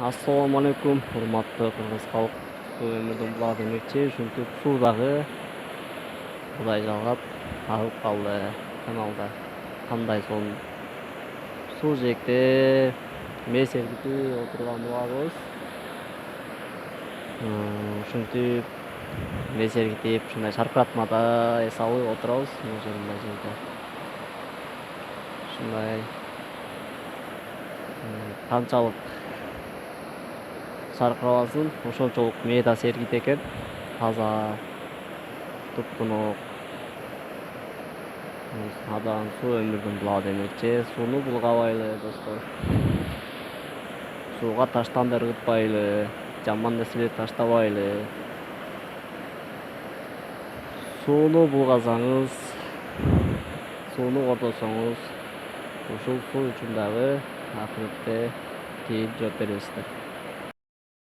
Assalamu alaikum, hurmatly Kırgız halk. Suu өмүрдүн булак демекчи, ушинтип суу дагы Кудай жалгап агып калды каналда. Кандай сонун суу жээкте мээ сергитип отурган убагыбыз. Ушинтип мээ сергитип ушундай шаркыратмада эс алып отурабыз мына жерде. Ушундай канчалык шаркырабасын ошончолук мээ да сергит экен. Таза, туп-тунук. Адан суу өмүрдүн булагы демекчи. Сууну булгабайлы достор. Сууга таштан ыргытпайлы, жаман нерселерди таштабайлы. Сууну булгасаңыз, сууну кордосоңуз, ушул суу үчүн дагы акыретте кийин жооп бересиздер.